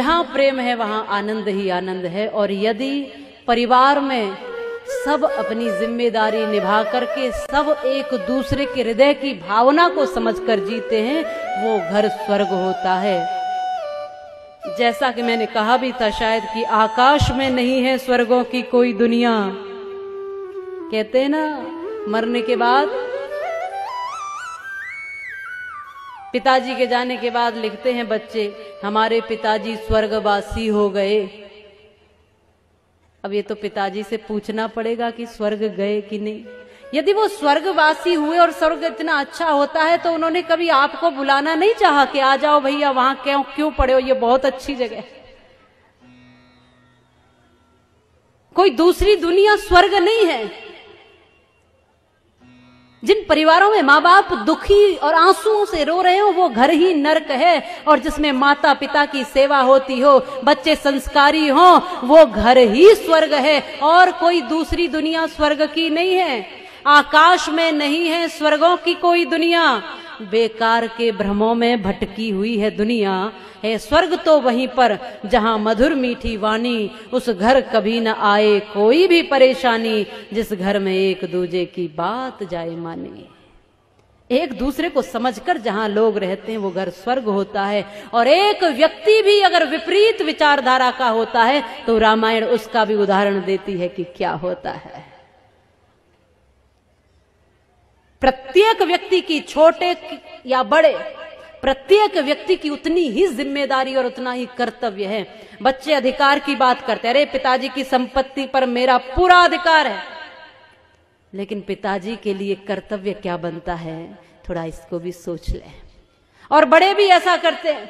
जहां प्रेम है वहां आनंद ही आनंद है। और यदि परिवार में सब अपनी जिम्मेदारी निभा करके सब एक दूसरे के हृदय की भावना को समझकर जीते हैं, वो घर स्वर्ग होता है। जैसा कि मैंने कहा भी था शायद कि आकाश में नहीं है स्वर्गों की कोई दुनिया। कहते हैं ना, मरने के बाद, पिताजी के जाने के बाद लिखते हैं बच्चे, हमारे पिताजी स्वर्गवासी हो गए। अब ये तो पिताजी से पूछना पड़ेगा कि स्वर्ग गए कि नहीं। यदि वो स्वर्गवासी हुए और स्वर्ग इतना अच्छा होता है तो उन्होंने कभी आपको बुलाना नहीं चाहा कि आ जाओ भैया, वहां क्यों पड़े हो, ये बहुत अच्छी जगह है। कोई दूसरी दुनिया स्वर्ग नहीं है। जिन परिवारों में माँ बाप दुखी और आंसुओं से रो रहे हो वो घर ही नर्क है, और जिसमें माता पिता की सेवा होती हो, बच्चे संस्कारी हो, वो घर ही स्वर्ग है। और कोई दूसरी दुनिया स्वर्ग की नहीं है। आकाश में नहीं है स्वर्गों की कोई दुनिया, बेकार के भ्रमों में भटकी हुई है दुनिया। है स्वर्ग तो वहीं पर जहां मधुर मीठी वाणी, उस घर कभी न आए कोई भी परेशानी, जिस घर में एक दूजे की बात जाए माने। एक दूसरे को समझकर जहां लोग रहते हैं वो घर स्वर्ग होता है। और एक व्यक्ति भी अगर विपरीत विचारधारा का होता है तो रामायण उसका भी उदाहरण देती है कि क्या होता है। प्रत्येक व्यक्ति की, छोटे या बड़े, प्रत्येक व्यक्ति की उतनी ही जिम्मेदारी और उतना ही कर्तव्य है। बच्चे अधिकार की बात करते हैं, अरे पिताजी की संपत्ति पर मेरा पूरा अधिकार है, लेकिन पिताजी के लिए कर्तव्य क्या बनता है, थोड़ा इसको भी सोच लें। और बड़े भी ऐसा करते हैं,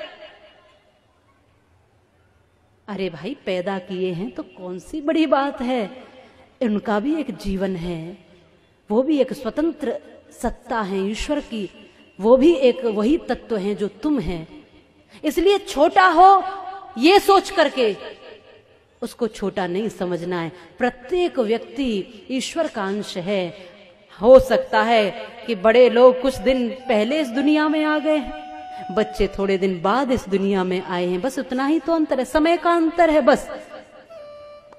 अरे भाई पैदा किए हैं तो कौन सी बड़ी बात है, उनका भी एक जीवन है, वो भी एक स्वतंत्र सत्ता है ईश्वर की, वो भी एक वही तत्व है जो तुम है। इसलिए छोटा हो ये सोच करके उसको छोटा नहीं समझना है। प्रत्येक व्यक्ति ईश्वर का अंश है। हो सकता है कि बड़े लोग कुछ दिन पहले इस दुनिया में आ गए हैं, बच्चे थोड़े दिन बाद इस दुनिया में आए हैं, बस उतना ही तो अंतर है, समय का अंतर है बस।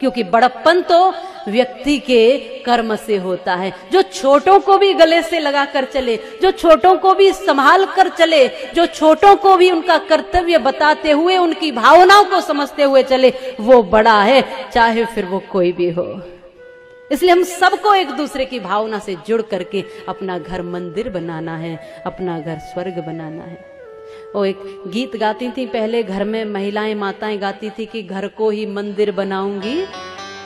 क्योंकि बड़प्पन तो व्यक्ति के कर्म से होता है। जो छोटों को भी गले से लगा कर चले, जो छोटों को भी संभाल कर चले, जो छोटों को भी उनका कर्तव्य बताते हुए उनकी भावनाओं को समझते हुए चले, वो बड़ा है, चाहे फिर वो कोई भी हो। इसलिए हम सबको एक दूसरे की भावना से जुड़ करके अपना घर मंदिर बनाना है, अपना घर स्वर्ग बनाना है। वो एक गीत गाती थी पहले, घर में महिलाएं माताएं गाती थी कि घर को ही मंदिर बनाऊंगी,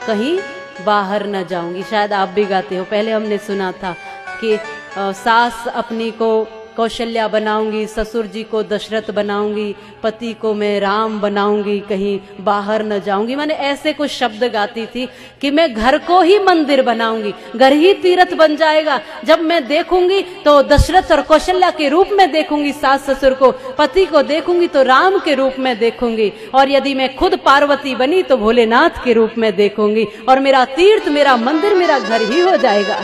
कहीं बाहर न जाऊंगी। शायद आप भी गाते हो, पहले हमने सुना था कि सास अपनी को कौशल्या बनाऊंगी, ससुर जी को दशरथ बनाऊंगी, पति को मैं राम बनाऊंगी, कहीं बाहर न जाऊंगी। मैंने ऐसे कुछ शब्द गाती थी कि मैं घर को ही मंदिर बनाऊंगी, घर ही तीर्थ बन जाएगा। जब मैं देखूंगी तो दशरथ और कौशल्या के रूप में देखूंगी सास ससुर को, पति को देखूंगी तो राम के रूप में देखूंगी, और यदि मैं खुद पार्वती बनी तो भोलेनाथ के रूप में देखूंगी, और मेरा तीर्थ, मेरा मंदिर, मेरा घर ही हो जाएगा।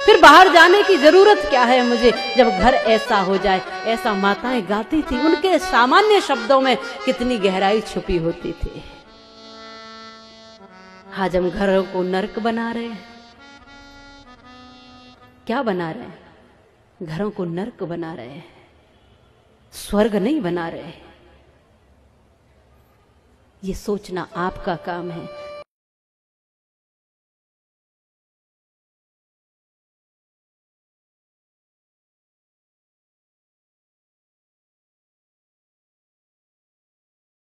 फिर बाहर जाने की जरूरत क्या है मुझे, जब घर ऐसा हो जाए। ऐसा माताएं गाती थी, उनके सामान्य शब्दों में कितनी गहराई छुपी होती थी। आज हम घरों को नर्क बना रहे हैं। क्या बना रहे हैं? घरों को नर्क बना रहे हैं, स्वर्ग नहीं बना रहे। ये सोचना आपका काम है।